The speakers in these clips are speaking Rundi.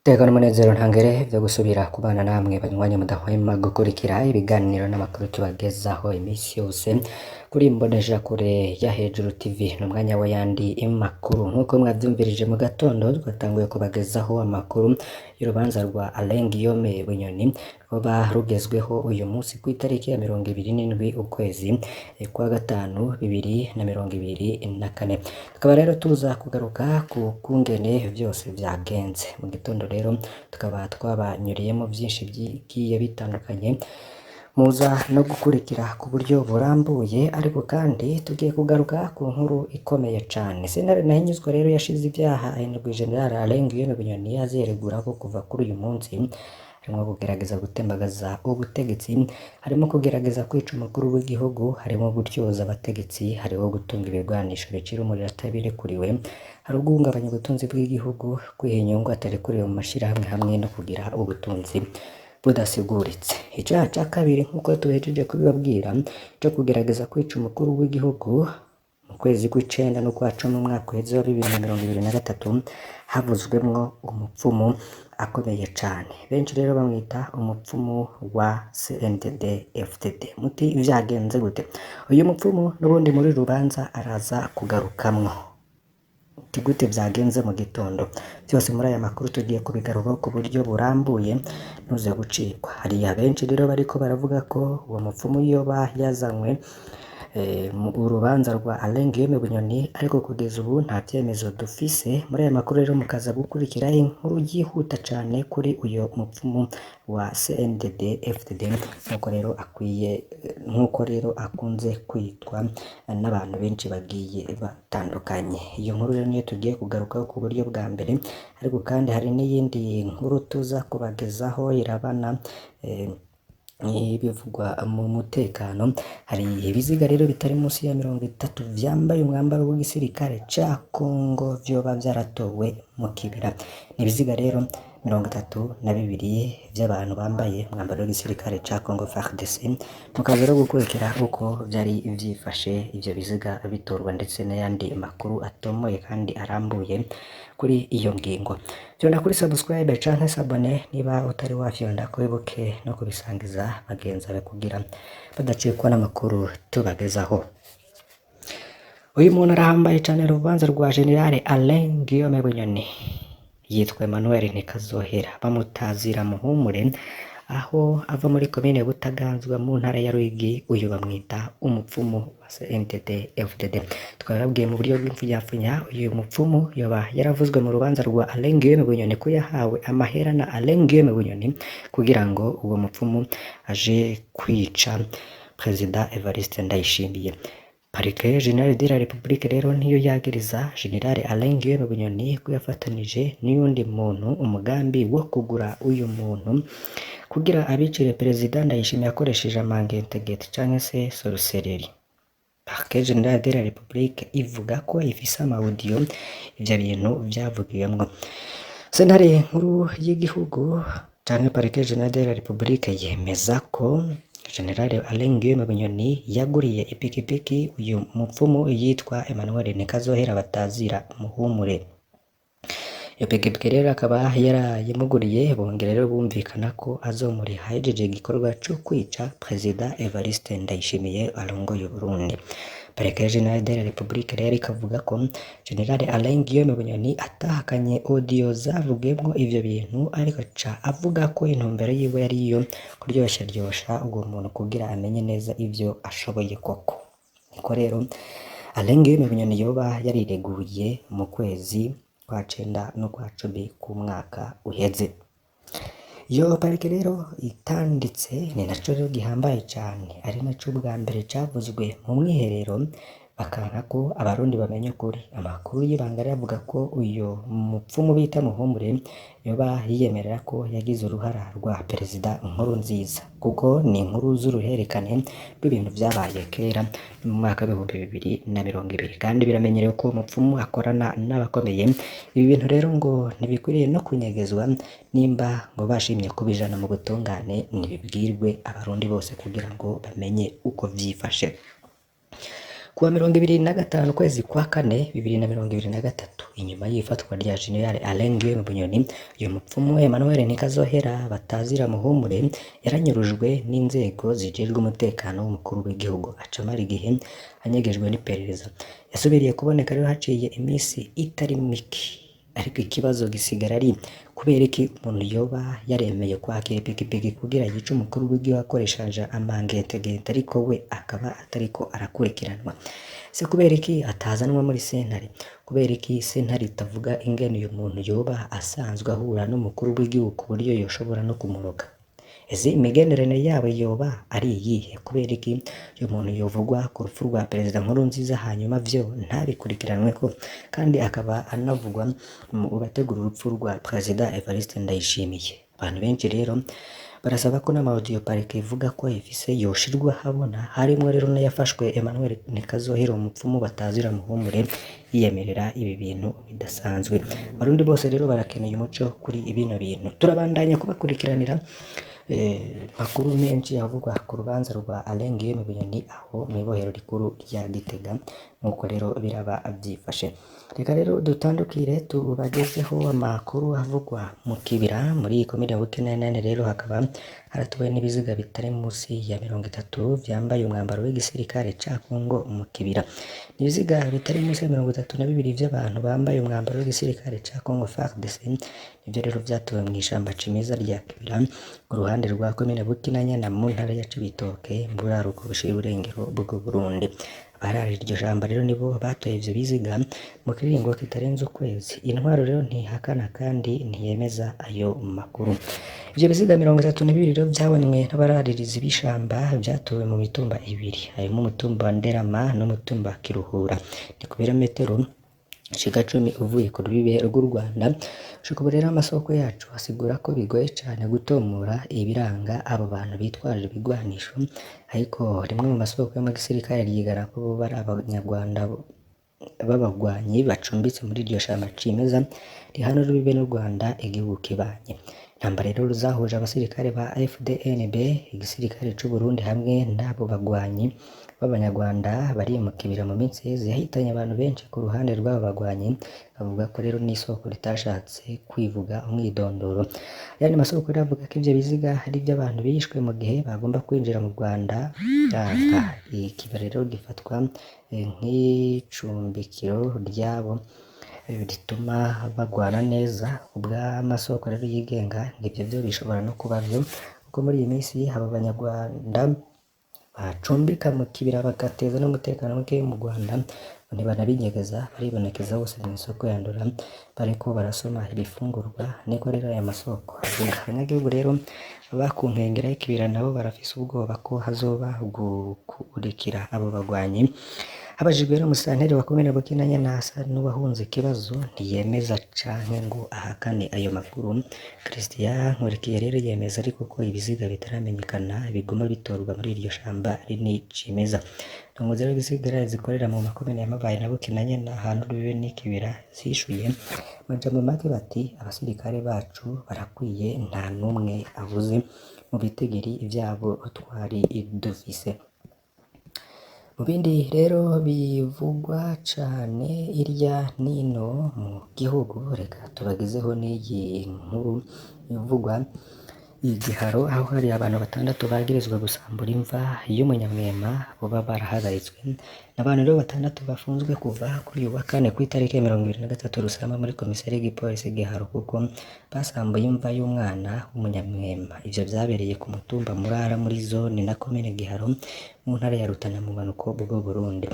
Tekana umunezero ntangere vyo gusubira kubana namwe banywanyi mudahwema gukurikira ibiganiro n'amakuru tubagezaho imisi yose kuri Mbonesha kure ya Hejuru TV n'umwanya w'ayandi makuru nk'uko mwavyumvirije mu gatondo twatanguye kubagezaho amakuru y'urubanza rwa Alain Guillaume Bunyoni ruba rugezweho uyu munsi ku itariki ya 27 ukwezi kwa gatanu 2024. Tukaba rero tuza kugaruka ku kungene vyose vyagenze mu gitondo rero tukaba twabanyuriyemo byinshi bigiye bitandukanye muza no gukurikira ku buryo burambuye, ariko kandi tugiye kugaruka ku nkuru ikomeye cane. Sentare Ntahinyuzwa rero yashize ibyaha ahinurwa General Alain Guillaume Bunyoni azeregura ko kuva kuri uyu munsi harimo kugerageza gutembagaza ubutegetsi, harimo kugerageza kwica umukuru w'igihugu, harimo gutyoza abategetsi, harimo gutunga ibigwanisho bicira umuriro atabirekuriwe, hari guhungabanya ubutunzi bw'igihugu, kwiha inyungu atarekuriwe mu mashirahamwe hamwe no kugira ubutunzi budasiguritse. Icaha ca kabiri nk'uko tuhejeje kubibabwira cyo kugerageza kwica umukuru w'igihugu mu kwezi kw'icenda no kwa cumi mu mwaka uheze wa 2023 havuzwemwo umupfumu akomeye cane, benshi rero bamwita umupfumu wa CNDD FDD. Muti vyagenze gute? Uyu mupfumu n'ubundi muri rubanza araza kugarukamwo. Gute vyagenze mu gitondo byose muri aya makuru tugiye kubigarukaho ku buryo burambuye ntuze gucikwa. Hari benshi rero bariko baravuga ko uwo mupfumu yoba yazanywe mu urubanza rwa Alain Guillaume Bunyoni, ariko kugeza ubu nta vyemezo dufise. Muri aya makuru rero mukaza gukurikira inkuru yihuta cane kuri uyo mupfumu wa CNDD FDD nkuko rero akunze kwitwa n'abantu benshi bagiye batandukanye. Iyo nkuru rero niyo tugiye kugarukaho ku buryo bwa mbere, ariko kandi hari n'iyindi nkuru tuza kubagezaho irabana bivugwa mu mutekano. Hari ibiziga rero bitari munsi ya 30 vyambaye umwambaro w'igisirikare ca Congo vyoba vyaratowe mu kibira. Ibiziga rero 32 vy'abantu bambaye umwambaro w'igisirikare ca Congo FARDC. Mukaza rero gukurikira uko vyari vyifashe ivyo biziga bitorwa, ndetse n'ayandi makuru atomoye kandi arambuye kuri iyo ngingo. Vyonda kuri subscribe canke sabone niba utari wafyonda kwibuke no kubisangiza bagenzi bawe kugira badacikwa n'amakuru tubagezaho. Uyu muntu arahambaye cane urubanza rwa General Alain Guillaume Bunyoni, yitwa Emmanuel Ntikazohera, bamutazira Muhumure, aho ava muri komine Butaganzwa mu ntara ya Ruyigi. Uyu bamwita umupfumu wa CNDD FDD. Twababwiye mu buryo bw'imfunyapfunya uyu mupfumu yoba yaravuzwe mu rubanza rwa Alain Guillaume Bunyoni ko yahawe amahera na Alain Guillaume Bunyoni kugira ngo uwo mupfumu aje kwica Perezida Evariste Ndayishimiye. Parike General de la Republique rero niyo yagiriza General Alain Guillaume Bunyoni ko yafatanije n'undi muntu umugambi wo kugura uyu muntu kugira abicire Perezida Ndayishimiye akoresheje amangentegete canke se sorcellerie. Parike General de la Republique ivuga ko ifise amaudio ivyo bintu vyavugiyemwo. Sentare nkuru y'igihugu canke Parike General de la Republique yemeza ko General Alain Guillaume Bunyoni yaguriye ipikipiki uyu mupfumu yitwa Emmanuel Ntikazohera batazira Muhumure. Iyo pikipiki rero akaba yarayimuguriye, bongera rero bumvikana ko azomuriha ahejeje igikorwa co kwica Perezida Evariste Ndayishimiye arongoye Burundi. Parike General de la Republique rero ikavuga ko General Alain Guillaume Bunyoni atahakanye audio zavugwemwo ivyo bintu, ariko ca avuga ko intumbero yiwe yari iyo kuryoshya uwo muntu kugira amenye neza ivyo ashoboye koko. Niko rero Alain Guillaume Bunyoni yoba yarireguye mu kwezi kwa 9 no kwa 10 ku mwaka uheze. Iyo parike rero itanditse ni naco rero gihambaye cane, ari naco bwa mbere cavuzwe mu mwiherero bakanka ko abarundi bamenye ukuri. Amakuru y'ibanga avuga ko uyo mupfumu bita Muhumure yoba yiyemerera ko yagize uruhara rwa Perezida Nkurunziza, kuko ni inkuru z'uruherekane rw'ibintu vyabaye kera mu mwaka wa 2020, kandi biramenyerewe ko umupfumu akorana n'abakomeye. Ibi bintu rero ngo ntibikwiriye no kunyegezwa, nimba ngo bashimye kubijana mu butungane nibibwirwe abarundi bose kugira ngo bamenye uko vyifashe. Kuwa 25 kwezi kwa 4 2023 inyuma y'ifatwa rya General Alain Guillaume Bunyoni uyu mupfumu Emmanuel Nikazohera batazira muhumure yaranyurujwe n'inzego zijejwe umutekano w'umukuru w'igihugu acamara igihe anyegejwe n'iperereza yasubiriye kuboneka rero haciye iminsi itari mike ariko ikibazo gisigara ari kubera iki umuntu yoba yaremeye kwakira ipikipiki kugira yice umukuru w'igihugu akoresheje amangetegete ariko we akaba atariko arakurikiranwa se kubera iki atazanwa muri sentare kubera iki sentare itavuga ingene uyu muntu yoba asanzwe ahura n'umukuru w'igihugu ku buryo yoshobora no kumuroga ese imigenderanire yabo yoba ari iyihe kubera iki uyu muntu yovugwa ku rupfu rwa perezida Nkurunziza hanyuma vyo ntabikurikiranwe ko kandi akaba anavugwa mu bategura urupfu rwa perezida Evariste Ndayishimiye abantu benshi rero barasaba ko n'amaudio parike ivuga ko ifise yoshirwa habona harimo rero n'ayafashwe Emmanuel Nikazohera umupfumu batazira muhumure yiyemerera ibi bintu bidasanzwe abarundi bose rero barakeneye umuco kuri ibino bintu turabandanya kubakurikiranira makuru menshi avugwa ku rubanza rwa Alain Guillaume Bunyoni aho mw'ibohero rikuru rya Gitega nuko rero biraba abyifashe reka rero dutandukire tubagezeho amakuru avugwa mu kibira muri komine Bukinanyana rero hakaba haratuwe n'ibiziga bitari munsi ya 30 vyambaye umwambaro w'igisirikare ca Kongo mu kibira ibiziga bitari munsi ya 32 vy'abantu bambaye umwambaro w'igisirikare ca Kongo FARDC nivyo rero vyatuwe mu ishamba cimeza rya Kibira ku ruhande rwa komine Bukinanyana mu ntara ya Cibitoke mu buraruko bushira urengero bw'u Burundi barari iryo jamba rero nibo batoye ivyo biziga mu kiringo kitarenze ukwezi intwaro rero ntihakana kandi ntiyemeza ayo makuru ivyo biziga 32 rero byabonwe n'abararirizi b'ishamba byatowe mu mitumba ibiri harimo umutumba Nderama n'umutumba Kiruhura ni ku birometero shika 10 uvuye ku rubibe rw'u Rwanda ushobora rero amasoko yacu asigura ko bigoye cyane gutomura ibiranga abo bantu bitwaje ibigwanisho ariko rimwe mu masoko yo mu gisirikare ryigara ko bari abanyarwanda b'abagwanyi bacumbitse muri iryo shamba cimeza rihana rubibe n'u Rwanda igihugu kibanye intambara rero zahuje abasirikare ba FDNB igisirikare c'u Burundi hamwe n'abo bagwanyi b'abanyarwanda bari mu kibira mu minsi yeze yahitanye abantu benshi ku ruhande rw'abo bagwanyi bavuga ko rero n'isoko ritashatse kwivuga umwidondoro yani masoko ravuga ko ivyo biziga hari by'abantu bishwe mu gihe bagomba kwinjira mu Rwanda ikibira rero gifatwa nk'icumbikiro ryabo rituma bagwana neza ubw'amasoko rero yigenga ngivyo byo bishobora no kuba byo kuko muri iyi minsi aba banyarwanda bacumbika mu kibira bagateza n'umutekano muke mu Rwanda ntibanabinyegeza baribonekeza bose mu isoko yandura bariko barasoma ibifungurwa niko rero aya masoko abanyagihugu rero bakunkengera y'ikibira nabo barafise ubwoba ko hazoba gukurikira abo bagwanyi abajijwe rero musanteri wa komine Bukinanyana asa n'uwahunze ikibazo ntiyemeza canke ngo ahakane ayo makuru Christian Nkurikiye rero yemeza ariko ko ibiziga bitaramenyekana biguma bitorwa muri iryo shamba rini cimeza Ndongozi rero ibisigara zikorera mu makomine ya Mabayi na Bukinanyana ahantu rubibe n'ikibira zishuye majambo make bati abasirikare bacu barakwiye nta numwe abuze mu bitegeri ivyabo twari dufise mu bindi rero bivugwa cane irya nino mu gihugu reka tubagezeho n'iyi nkuru ivugwa igiharo aho hari abantu 6 bagirizwa gusambura imva y'umunyamwema boba barahagaritswe n'abantu rero 6 bafunzwe kuva kuri uyu wa kane ku itariki 23 Rusama muri komisari y'igipolisi Giharo kuko basambuye imva y'umwana w'umunyamwema ivyo vyabereye ku mutumba Murara muri zone na komine Giharo mu ntara ya Rutana mu manuko bw'u Burundi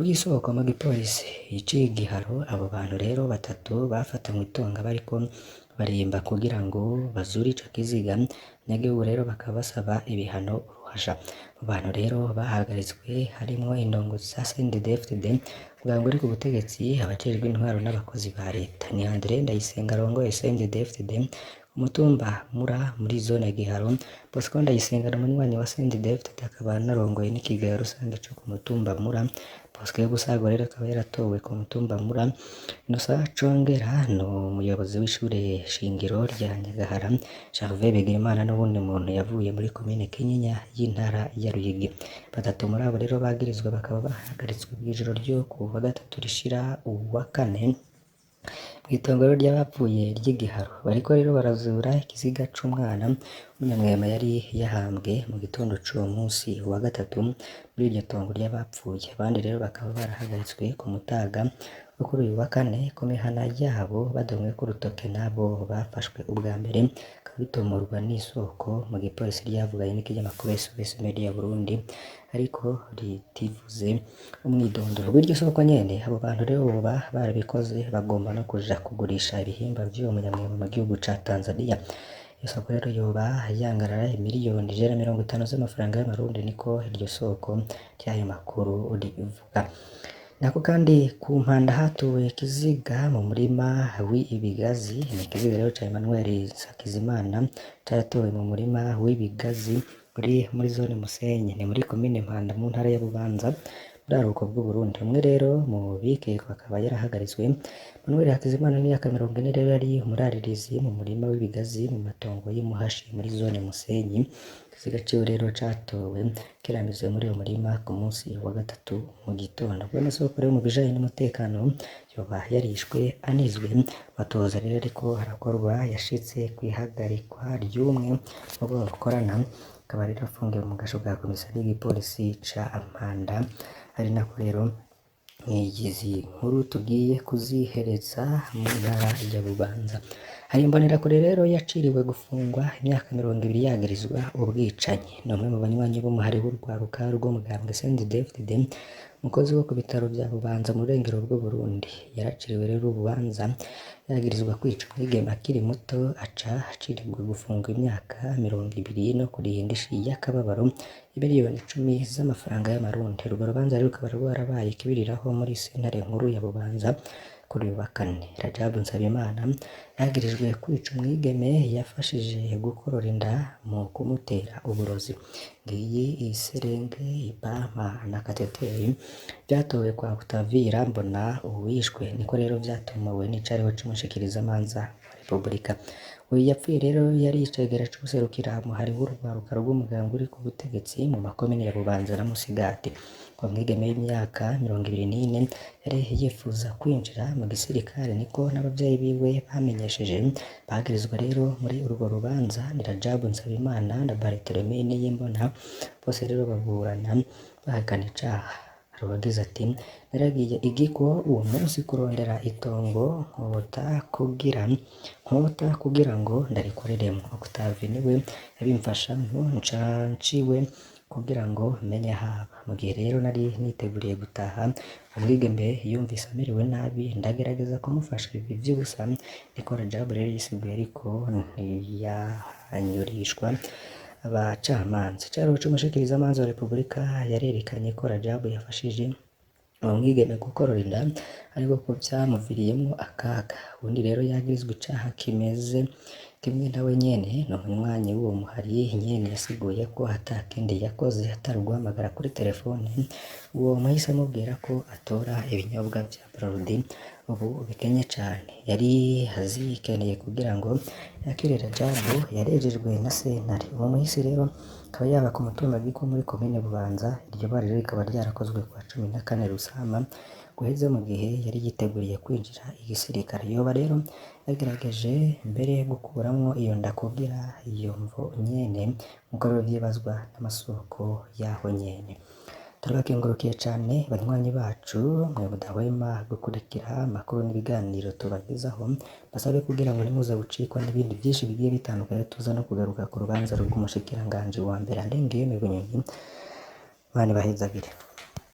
ubwisoko mu gipolisi iciye Giharo abo bantu rero 3 bafatanywe itonga bariko barimba kugira ngo bazuri ico kiziga nyagihugu rero bakaba basaba ibihano uruhasha abantu rero bahagaritswe harimo indongozi za CNDD-FDD ubwango uri ku butegetsi abajejwe intwaro n'abakozi ba leta ni Andre Ndayisenga arongoye CNDD-FDD umutumba Mura muri zone ya Giharo Bosco Ndayisenga n'umunywanyi wa CNDD-FDD akaba narongoye n'ikigayo rusange cyo ku mutumba Mura Bosco Busago rero akaba yaratowe ku mutumba Mura Nusa Congera no umuyobozi w'ishure shingiro rya Nyagahara Gervais Bigirimana n'ubundi muntu yavuye muri komine Kinyinya y'intara ya Ruyigi 3 muri abo rero bagirizwa bakaba bahagaritswe bw'ijoro ryo ku wa 3 rishira uwa 4 Mw'itongo ry'abapfuye ry'Igiharo bariko rero barazura ikiziga c'umwana w'umunyamwema yari yahambwe mu gitondo c'uwo musi wa gatatu muri iryo tongo ry'abapfuye. Abandi rero bakaba barahagaritswe ku mutaga wo kuri uyu wa kane ku mihana yabo badomweko urutoke n'abo bafashwe ubwa mbere, bikaba bitomorwa n'isoko mu gipolisi ryavuganye n'ikinyamakuru SOS Media Burundi ariko ritivuze umwidondoro w'iryo soko nyene. Abo bantu rero boba barabikoze bagomba no kuja kugurisha ibihimba vy'uwo munyamwema mu gihugu ca Tanzania. Iyo soko rero yoba yangarara miliyoni 150 z'amafaranga y'amarundi, niko iryo soko ry'ayo makuru rivuga. Nako kandi ku Mpanda hatowe ikiziga mu murima w'ibigazi. Ni ikiziga rero ca Emmanuel Sakizimana caratowe mu murima w'ibigazi uri muri zone Musenyi, ni muri komine Mpanda mu ntara ya Bubanza muri aruko bw'u Burundi. Umwe rero mu bikekwa akaba yarahagaritswe. Emmanuel Hakizimana w'imyaka 40 rero yari umuraririzi mu murima w'ibigazi mu matongo y'Imuhashi muri zone Musenyi. Ikiziga ciwe rero catowe kirambitswe muri uwo murima ku munsi wa gatatu mu gitondo. Bwene soko rero mu bijanye n'umutekano yoba yarishwe anizwe. Batoza rero ariko harakorwa yashitse kwihagarikwa ry'umwe mu bo bakorana, akaba rero afungiwe mu gasho ka komisariya y'igipolisi ca Mpanda. Ari nako rero izi nkuru tugiye kuzihereza mu ntara ya Bubanza. Hari imbonerakure rero yaciriwe gufungwa imyaka 20 yagirizwa ubwicanyi. Ni umwe mu banywanyi b'umuhari w'urwaruka rw'umugambwe CNDD-FDD, umukozi wo ku bitaro vya Bubanza mu burengero bw'u Burundi. Yaraciriwe rero urubanza yagirizwa kwica umwigeme akiri muto, aca acirirwa gufungwa imyaka 20 no kuriha indishi y'akababaro y'imiliyoni 10 z'amafaranga y'amarundi. Urwo rubanza rero rukaba rwarabaye ikibiriraho muri sentare nkuru ya Bubanza kuri uyu wa kane. Rajabu Nsabimana yagirijwe kwica umwigeme yafashije gukorora inda mu kumutera uburozi. Ngiyi iserenge, ipampa na kateteri byatowe kwa Kutavira Mbona uwishwe. Niko rero vyatomowe n'icariho c'umushikirizamanza wa Repubulika. Uyu yapfuye rero yari icegera c'userukira umuhari w'urwaruka rw'umugambwe uri ku butegetsi mu makomine ya Bubanza na Musigati. Uwo mwigeme w'imyaka 24 yari yifuza kwinjira mu gisirikare, niko n'abavyeyi biwe bamenyesheje. Bagirizwa rero muri urwo rubanza ni Rajabu Nsabimana na Barthelemy Niyimbona, bose rero baburana bahakana icaha. Rubagize ati naragiye igiko uwo munsi kurondera itongo nkota kugira ngo ndarikoreremo. Octave niwe yabimfashamo, nciwe kugira ngo menye haba. Mu gihe rero nari niteguriye gutaha, umwigeme yumvise amerewe nabi, ndagerageza kumufasha ibi vy'ubusa. Niko Rajabu rero yisiguye ariko ntiyanyurishwa abacamanza. Icariho c'umushikirizamanza wa Repubulika yarerekanye ko Rajabu yafashije uwo mwigeme gukorora inda ariko ko vyamuviriyemwo akaga. Ubundi rero yagirizwa icaha kimeze kimwe nawe nyene. No munywanyi w'uwo muhari nyene yasiguye ko atakindi yakoze atari uguhamagara kuri telefone. Uwo muhise amubwira ko atora ibinyobwa vya Braludi ubu bikenye cane. Yari azikeneye kugira ngo yakire Rajabu yarejejwe na sentare. Uwo muhisi rero akaba yaba ku mutumba Giko muri komine Bubanza. Iryo bara rero rikaba ryarakozwe kwa 14 Rusama guheze mu gihe yari yiteguriye kwinjira igisirikare. Yoba rero yagerageje mbere gukuramwo iyo nda kugira iyo mvo nyene, nkuko rero vyibazwa n'amasoko yaho nyene. Turabakengurukiye cane banywanyi bacu, mwe mudahwema gukurikira amakuru n'ibiganiro tubagezaho. Basabe kugira ngo ntimuze gucikwa n'ibindi vyinshi bigiye bitandukanye. Tuza no kugaruka ku rubanza rw'umushikiranganji wa mbere Ndengeyeme Bunyoni. Mani bahezagire.